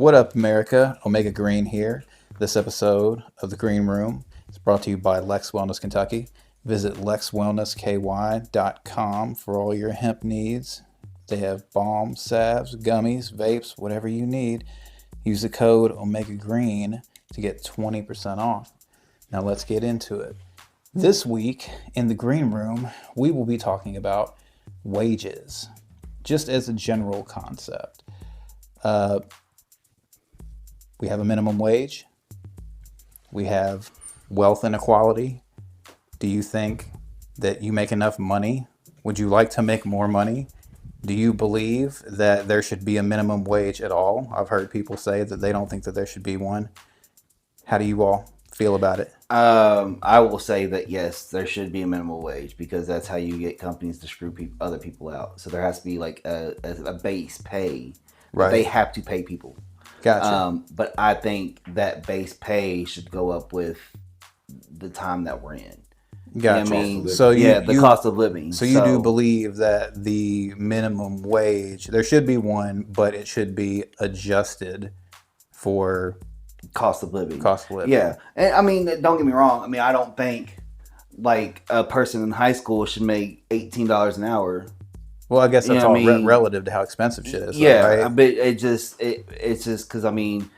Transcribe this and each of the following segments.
What up, America? Omega Green here. This episode of The Green Room is brought to you by Lex Wellness Kentucky. Visit lexwellnessky.com for all your hemp needs. They have balms, salves, gummies, vapes, whatever you need. Use the code Omega Green to get 20% off. Now let's get into it. This week in The Green Room, we will be talking about wages, just as a general concept. We have a minimum wage. We have wealth inequality. Do you think that you make enough money? Would you like to make more money? Do you believe that there should be a minimum wage at all? I've heard people say that they don't think that there should be one. How do you all feel about it? I will say that yes, there should be a minimum wage because that's how you get companies to screw other people out. So there has to be like a base pay that they have to pay people. Gotcha. But I think that base pay should go up with the time that we're in. Gotcha. I mean, So the cost of living. So you do believe that the minimum wage, there should be one, but it should be adjusted for cost of living. Yeah. And I mean, don't get me wrong. I mean, I don't think like a person in high school should make $18 an hour. Well, I guess that's all relative to how expensive shit is. Yeah, right? But it's just because I mean,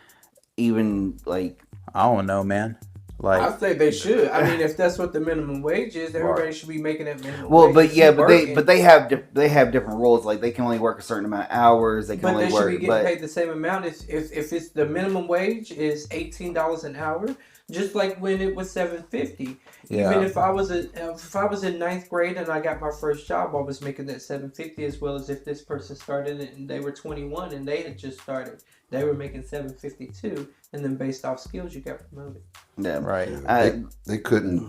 even like I don't know, man. Like I think they should. I mean, if that's what the minimum wage is, everybody should be making that minimum wage. Well, but they have different rules. Like they can only work a certain amount of hours. They can only work. But they should be getting paid the same amount. If it's the minimum wage is $18 an hour, just like when it was $7.50. Yeah. Even if I was in ninth grade and I got my first job, I was making that $7.50 as well as if this person started it and they were 21 and they had just started, they were making $7.50 too. And then based off skills, you got promoted. Yeah, right. They couldn't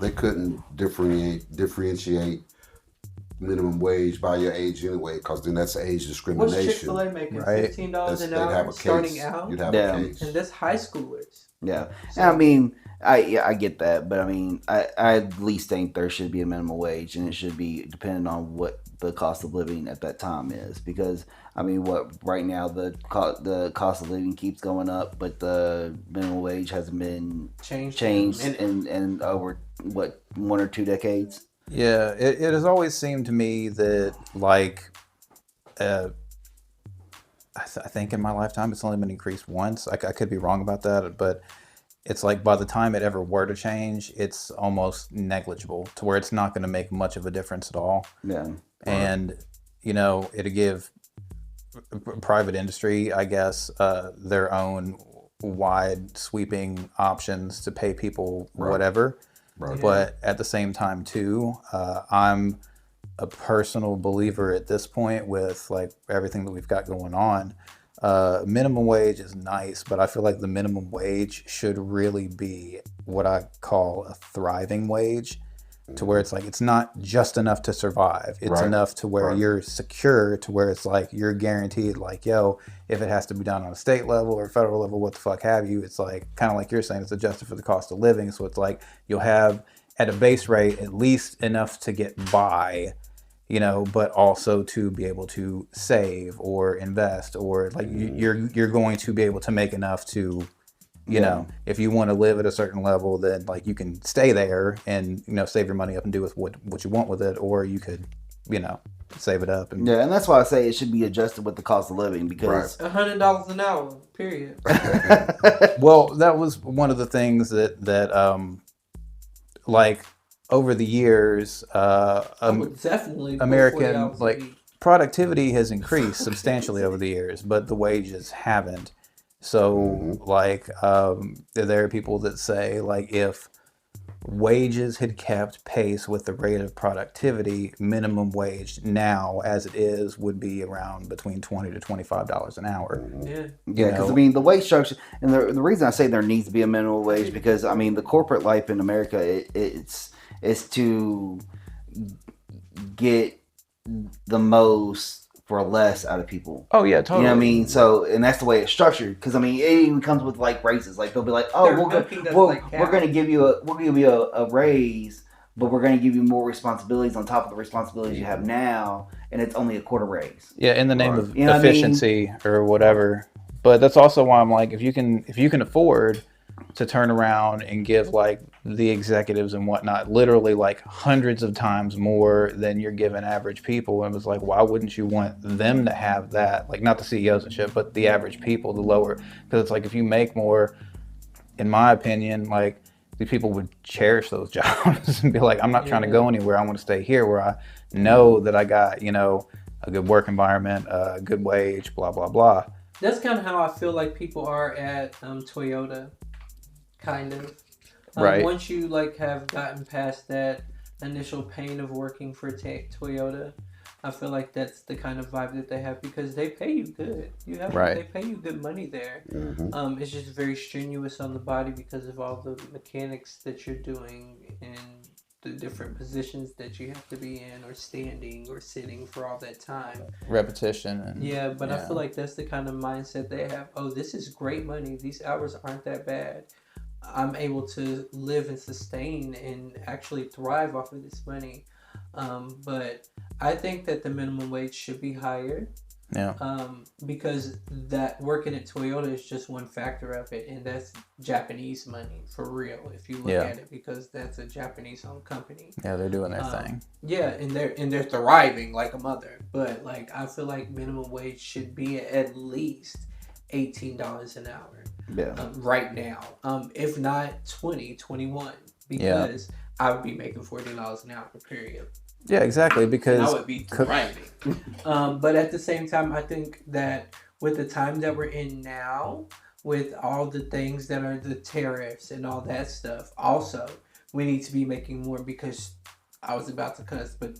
differentiate minimum wage by your age anyway, because then that's age discrimination. What's Chick-fil-A making? Right. $15 an hour starting out. You'd have a case. And that's high schoolers. Yeah, so, I mean, I get that, but I mean, I at least think there should be a minimum wage, and it should be depending on what the cost of living at that time is. Because I mean, right now the cost of living keeps going up, but the minimum wage hasn't been changed in over 1 or 2 decades. Yeah, it has always seemed to me that like, I think in my lifetime it's only been increased once. I could be wrong about that, but it's like by the time it ever were to change, it's almost negligible to where it's not going to make much of a difference at all. Yeah, and it'll give private industry, I guess, their own wide sweeping options to pay people whatever. Right. But at the same time too, I'm a personal believer at this point with like everything that we've got going on. Minimum wage is nice, but I feel like the minimum wage should really be what I call a thriving wage, to where it's like it's not just enough to survive. It's enough to where you're secure, to where it's like you're guaranteed, like, yo, if it has to be done on a state level or federal level, what the fuck have you, it's like kind of like you're saying, it's adjusted for the cost of living. So it's like you'll have at a base rate at least enough to get by, but also to be able to save or invest, or like you're going to be able to make enough to, if you want to live at a certain level, then like you can stay there and save your money up and do with what you want with it, or you could save it up. And that's why I say it should be adjusted with the cost of living, because $100 an hour, period. Well, that was one of the things that like over the years, definitely American productivity has increased substantially over the years, but the wages haven't. So there are people that say like if wages had kept pace with the rate of productivity, minimum wage now as it is would be around between $20 to $25 an hour. Yeah. Yeah, because I mean the wage structure, and the reason I say there needs to be a minimum wage, because I mean the corporate life in America, it's to get the most for less out of people. Oh yeah, totally. You know what I mean? So, and that's the way it's structured. Because I mean, it even comes with like raises. Like they'll be like, "Oh, we're going to give you a raise, but we're going to give you more responsibilities on top of the responsibilities you have now, and it's only a quarter raise." Yeah, in the name of efficiency or whatever. But that's also why I'm like, if you can afford to turn around and give like the executives and whatnot literally like hundreds of times more than you're giving average people, and it was like, why wouldn't you want them to have that? Like, not the CEOs and shit, but the average people, the lower, because it's like if you make more, in my opinion, like these people would cherish those jobs and be like, I'm not trying to go anywhere. I want to stay here where I know that I got, a good work environment, a good wage, blah, blah, blah. That's kind of how I feel like people are at Toyota, kind of. Right. Once you like have gotten past that initial pain of working for Toyota, I feel like that's the kind of vibe that they have because they pay you good. Right. They pay you good money there. It's just very strenuous on the body because of all the mechanics that you're doing and the different positions that you have to be in, or standing or sitting for all that time. Repetition. And, I feel like that's the kind of mindset they have. Oh, this is great money. These hours aren't that bad. I'm able to live and sustain and actually thrive off of this money. But I think that the minimum wage should be higher. Yeah. Because that working at Toyota is just one factor of it, and that's Japanese money for real. If you look at it, because that's a Japanese-owned company. Yeah, they're doing their thing. Yeah, and they're thriving like a mother. But like, I feel like minimum wage should be at least $18 an hour. Yeah. Right now, if not 20, 21, because I would be making $40 an hour. Period. Yeah, exactly. Because I would be thriving. But at the same time, I think that with the time that we're in now, with all the things that are the tariffs and all that stuff, also we need to be making more, because I was about to cuss, but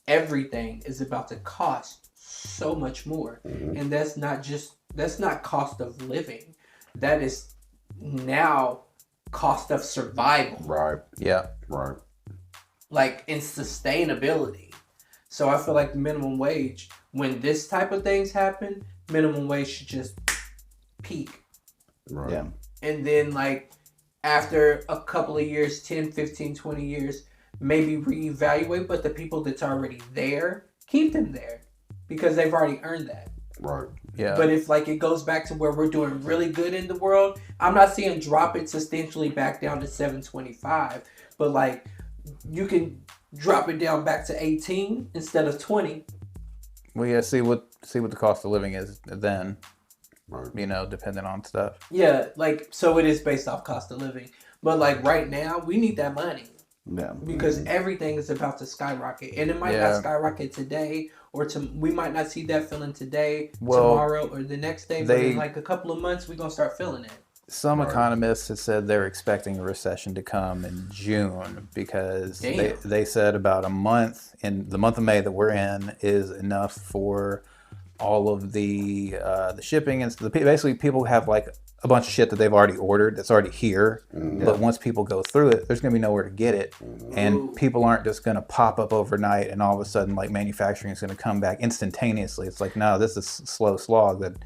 everything is about to cost so much more, and that's not cost of living. That is now cost of survival. Right. Yeah. Right. Like in sustainability. So I feel like minimum wage, when this type of things happen, minimum wage should just peak. Right. Yeah. And then like after a couple of years, 10, 15, 20 years, maybe reevaluate, but the people that's already there, keep them there because they've already earned that. Right. Yeah. But if like it goes back to where we're doing really good in the world, I'm not saying drop it substantially back down to 725, but like you can drop it down back to 18 instead of 20. Well, yeah. See what the cost of living is then. Right. Depending on stuff. Yeah, like so it is based off cost of living, but like right now we need that money. Yeah. Because everything is about to skyrocket, and it might not skyrocket today, or we might not see that feeling today, tomorrow, or the next day. But in like a couple of months, we're gonna start feeling it. Some economists have said they're expecting a recession to come in June because they said about a month, in the month of May that we're in, is enough for all of the shipping and stuff. Basically, people have like a bunch of shit that they've already ordered that's already here. But once people go through it, there's going to be nowhere to get it. And people aren't just going to pop up overnight and all of a sudden like manufacturing is going to come back instantaneously. It's like, no, this is slow slog that,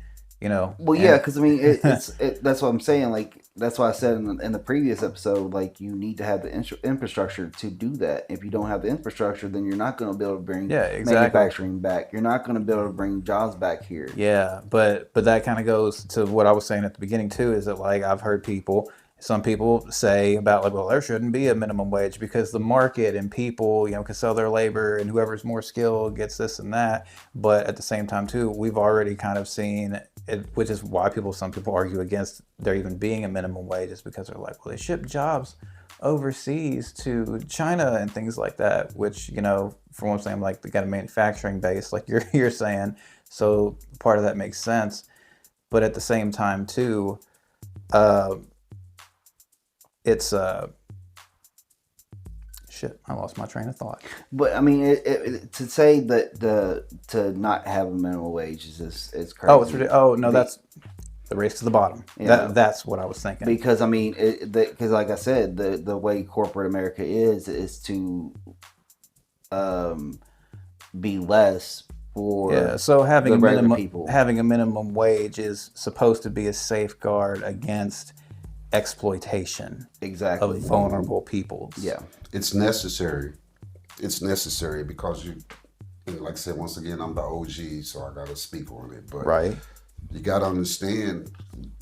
Well, yeah, because I mean, that's what I'm saying. Like, that's why I said in the previous episode, like, you need to have the infrastructure to do that. If you don't have the infrastructure, then you're not going to be able to bring manufacturing back. You're not going to be able to bring jobs back here. Yeah, but that kind of goes to what I was saying at the beginning too, is that like I've heard some people say about like, well, there shouldn't be a minimum wage because the market and people, can sell their labor and whoever's more skilled gets this and that. But at the same time too, we've already kind of seen it, which is why some people argue against there even being a minimum wage, is because they're like, well, they ship jobs overseas to China and things like that, which, for one thing, like they got a manufacturing base, like you're saying. So part of that makes sense. But at the same time too, it's shit. I lost my train of thought. But I mean, to say that to not have a minimum wage is crazy. Oh, it's ridiculous. Oh no, that's the race to the bottom. Yeah. That's what I was thinking. Because I mean, because like I said, the way corporate America is to be less for So having people. Having a minimum wage is supposed to be a safeguard against exploitation of vulnerable peoples. Yeah, it's necessary. It's necessary because like I said, once again, I'm the OG, so I got to speak on it. But right, you got to understand,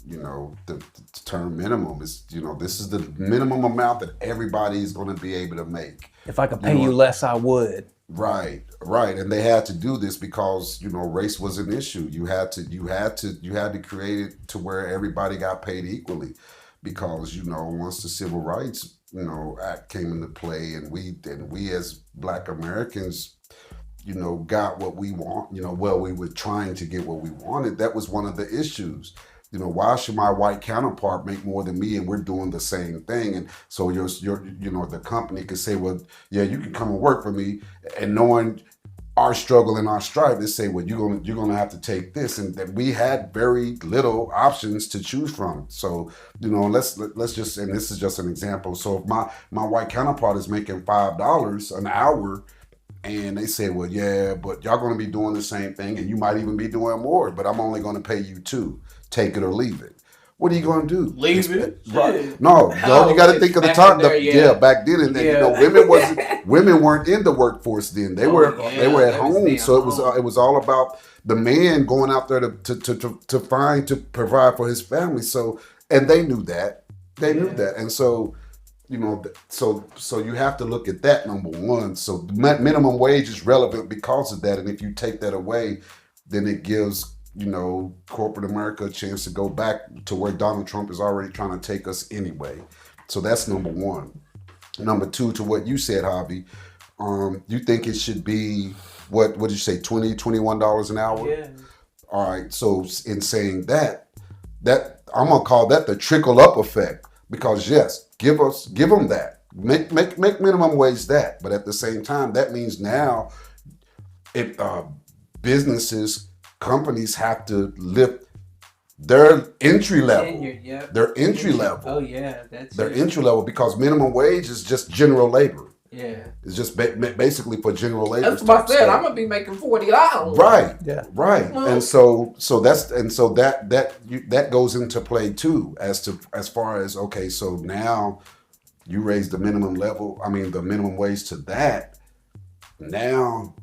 the term minimum is, this is the minimum amount that everybody is going to be able to make. If I could pay you less, I would. Right, and they had to do this because race was an issue. You had to create it to where everybody got paid equally, because once the Civil Rights Act came into play, and we as Black Americans got what we want. We were trying to get what we wanted. That was one of the issues. Why should my white counterpart make more than me, and we're doing the same thing? And so your the company could say, well, yeah, you can come and work for me, and knowing our struggle and our strife, they say, well, you're gonna have to take this, and that we had very little options to choose from. So let's just, and this is just an example. So if my white counterpart is making $5 an hour, and they say, well, yeah, but y'all going to be doing the same thing, and you might even be doing more, but I'm only going to pay you $2. Take it or leave it. What are you going to do? Leave it? Right. No, you got to think of the time. Back then, and women weren't in the workforce then. They were at home, so it was all about the man going out there to provide for his family. So, and they knew that. And so. So you have to look at that, number one. So minimum wage is relevant because of that. And if you take that away, then it gives, corporate America a chance to go back to where Donald Trump is already trying to take us anyway. So that's number one. Number two, to what you said, Javi, you think it should be, what did you say, $20, $21 an hour? Yeah. All right. So in saying that I'm going to call that the trickle up effect. Because yes, give them that. Make minimum wage that. But at the same time, that means now if businesses, companies have to lift their entry level. Tenure, yeah. Their entry level. Oh yeah, that's their it. entry level, because minimum wage is just general labor. Yeah. It's just basically for general labor. That's what I said. I'm gonna be making $40. Right. Yeah. Right. And so that goes into play too, as far as, okay, so now you raise the minimum wage to that. Now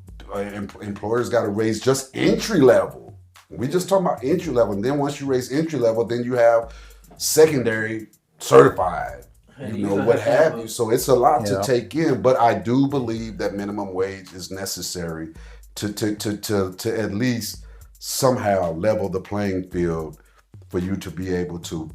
employers got to raise just entry level. We just talking about entry level, and then once you raise entry level, then you have secondary, certified. What have you. So it's a lot to take in, but I do believe that minimum wage is necessary to at least somehow level the playing field for you to be able to,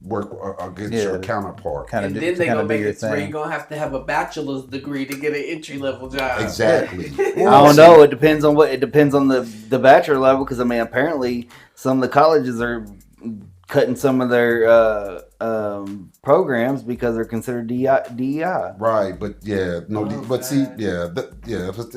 work against your counterpart. And then they're going to make it where you're going to have a bachelor's degree to get an entry level job. Exactly. I don't know. It depends on the bachelor level, because apparently some of the colleges are cutting some of their programs because they're considered DEI. Right, but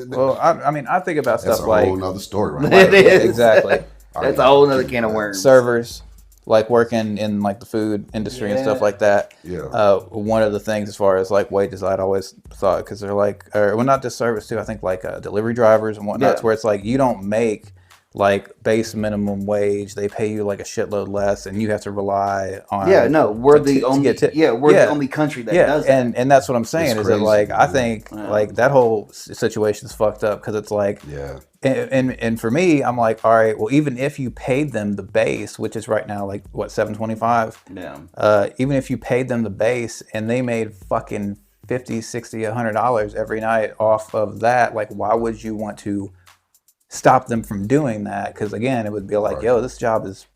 Well, I think about that's stuff a like whole nother story, right? It is. exactly That's a whole other can of worms. servers, like working in like the food industry and stuff like that. Yeah. One of the things as far as like wages, I'd always thought, because they're like, not just service too. I think like delivery drivers and whatnot, Yeah. where it's like you don't make like base minimum wage. They pay you like a shitload less, and you have to rely on. Yeah, no, we're the to only. get tips. We're Yeah. the only country that does that. and that's what I'm saying. It's Is that crazy. like I think Yeah. like that whole situation is fucked up, because it's like. Yeah. And for me, I'm like, all right, well, even if you paid them the base, which is right now like what, $725, Yeah. even if you paid them the base and they made fucking $50, $60, $100 every night off of that, like, why would you want to stop them from doing that? Because again, it would be like, yo, this job is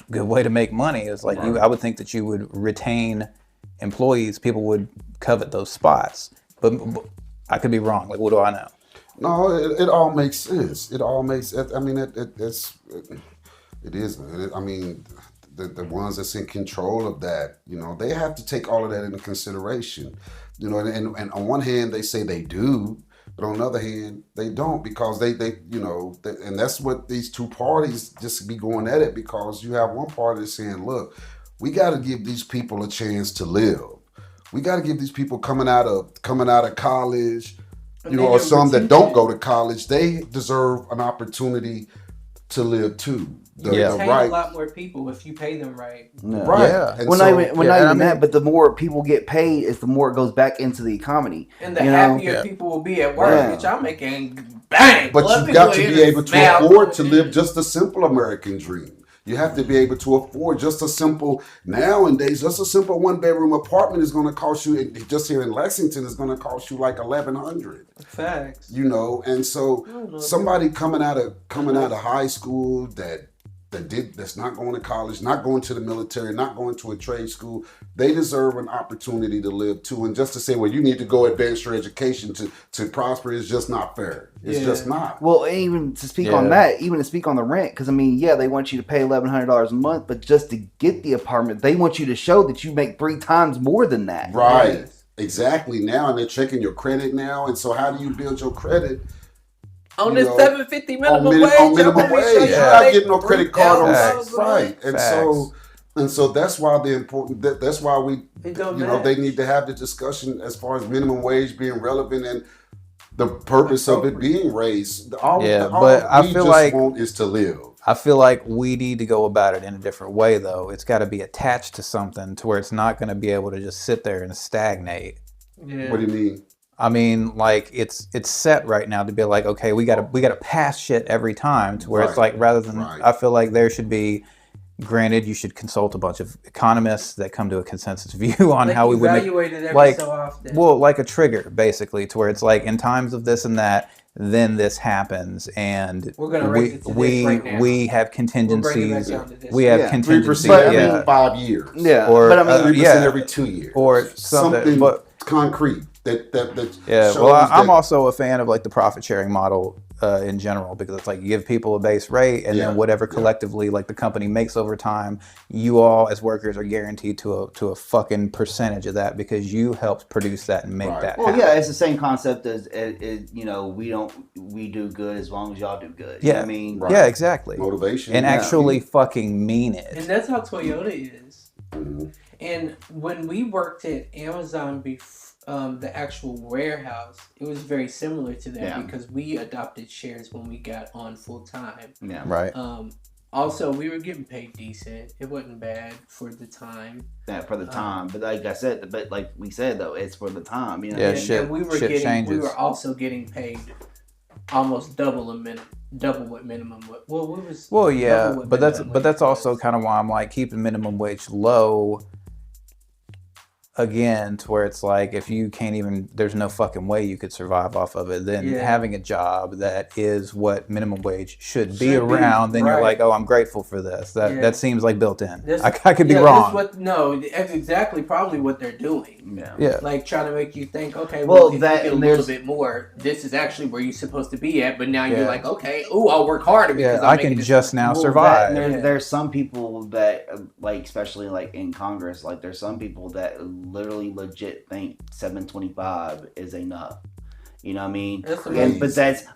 a good way to make money. It's like I would think that you would retain employees. People would covet those spots, but I could be wrong. Like, what do I know? No, it all makes sense. It all makes. I mean, it is. I mean, the ones that's in control of that, they have to take all of that into consideration. And on one hand, they say they do, but on the other hand, they don't, because they and that's what these two parties just be going at it, because you have one party saying, look, we got to give these people a chance to live. We got to give these people coming out of college. Or some that don't go to college, they deserve an opportunity to live too. You retain a lot more people if you pay them right. No. Right. Yeah. And Well, so, not even that, but the more people get paid, is the more it goes back into the economy. And the happier people will be at work, which I'm making bang. But Let you me got go to in be and able to smack afford to him. live just a simple American dream. You have to be able to afford just a simple, nowadays, just a simple 1-bedroom apartment is going to cost you, just here in Lexington, is going to cost you like $1,100. Facts. You know, and so I don't know. somebody coming out of high school that's not going to college, not going to the military, not going to a trade school, they deserve an opportunity to live too. And just to say, well, you need to go advance your education to prosper is just not fair. It's just not. Well, even to speak on that, even to speak on the rent, because I mean, yeah, they want you to pay $1,100 a month, but just to get the apartment, they want you to show that you make 3 times more than that. Right. Yes. Exactly. Now, and they're checking your credit now. And so how do you build your credit? On You this know, $7.50 minimum wage. on minimum wage. You're not getting no credit card on Facts. right. And Facts. so that's why the important that's why we It don't they match. need to have the discussion as far as minimum wage being relevant and the purpose of it being raised. All but I we feel just like want is to live. I feel like we need to go about it in a different way, though. It's got to be attached to something to where it's not going to be able to just sit there and stagnate. Yeah. What do you mean? I mean, like it's set right now to be like, okay, we gotta pass shit every time to where it's Right. like rather than Right. I feel like there should be. Granted, you should consult a bunch of economists that come to a consensus view on Like how we would make, evaluate it every like, so often. well, like a trigger basically, to where it's like in times of this and that, then this happens, and We're gonna raise it to this right now. we have We'll bring it back contingencies. down to this. We have Yeah. contingencies. 3% But, I every mean, 5 years. Yeah, Or, but I mean, 3% yeah. every 2 years. Or something, but concrete that yeah. shows Well, I'm that- also a fan of like the profit sharing model in general, because it's like you give people a base rate, and Yeah, then whatever yeah. collectively like the company makes over time, you all as workers are guaranteed to a fucking percentage of that because you helped produce that and make Right. that well, happen. yeah, it's the same concept as we do good as long as y'all do good. You know what I mean, Right. Yeah, exactly. motivation And Yeah. actually fucking mean And it. that's how Toyota is. Mhm. And when we worked at Amazon the actual warehouse, it was very similar to that Yeah. because we adopted shares when we got on full time. yeah, Right. Also, we were getting paid decent. It wasn't bad for the time. yeah, for the time. But like I said, but like we said though, it's for the time. You know, Yeah, what I mean? shit. And we were shit we changes. were also getting paid almost double what minimum. Well, what was? Well, yeah, double what but that's minimum but that's wage also was. kind of why I'm like keeping minimum wage low. Again, to where it's like if you can't even, there's no fucking way you could survive off of it. Then Yeah. having a job that is what minimum wage should be Should be, around, then you're right. like, oh, I'm grateful for this. That Yeah. that seems like built in. This- I could be Yeah, wrong. that's exactly probably what they're doing. Yeah. Yeah. Like trying to make you think, okay, Well, well, if that- you get a and little there's- bit more, this is actually where you're supposed to be at. But now Yeah. you're like, okay, I'll work harder because Yeah, I'm I making can this just now Well, survive. There's some people that, like, especially like in Congress, like there's some people that literally legit think 725 is enough. You know what I mean? That's And,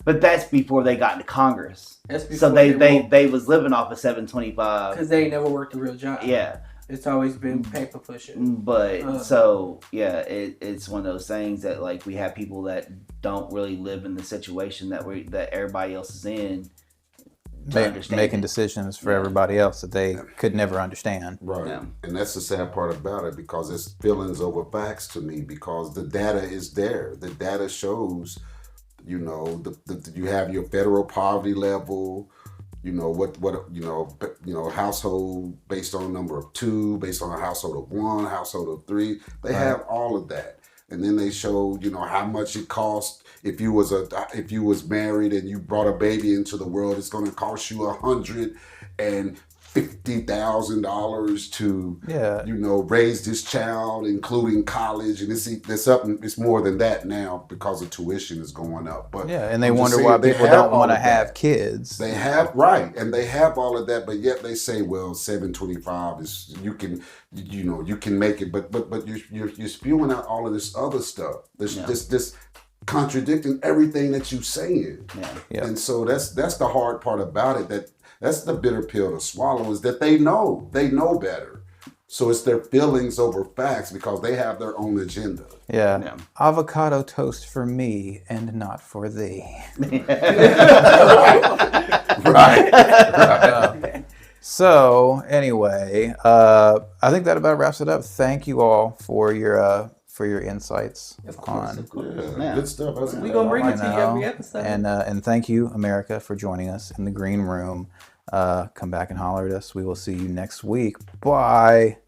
but that's before they got into Congress. That's So before they was living off of 725. because they ain't never worked a real job. Yeah, It's always been paper pushing. but so yeah, it's one of those things that like we have people that don't really live in the situation that everybody else is in. To understand Making it. decisions for Yeah. everybody else that they could never understand. Right. Yeah. And that's the sad part about it because it's feelings over facts to me because the data is there. The data shows, you know, you have your federal poverty level, you know, what household based on a number of 2, based on a household of 1, household of 3. They have all of that. And then they show, you know, how much it costs if you was married and you brought a baby into the world. It's going to cost you $150,000 to, Yeah. you know, raise this child, including college, and it's more than that now because the tuition is going up. But Yeah, and they I'm just wonder saying why they people have don't all want to of that. have kids. They have right, and they have all of that, but yet they say, well, 725 is you can make it, but you're spewing out all of this other stuff. This contradicting everything that you're saying. Yeah. And so that's the hard part about it. That's the bitter pill to swallow is that they know better. So it's their feelings over facts because they have their own agenda. Yeah. Yeah. Avocado toast for me and not for thee. Right. So anyway, I think that about wraps it up. Thank you all for your for your insights Of course, on. of course. Yeah, good stuff. That's We good. gonna bring I it to you know. every episode. And thank you, America, for joining us in the green room. Come back and holler at us. We will see you next week. Bye.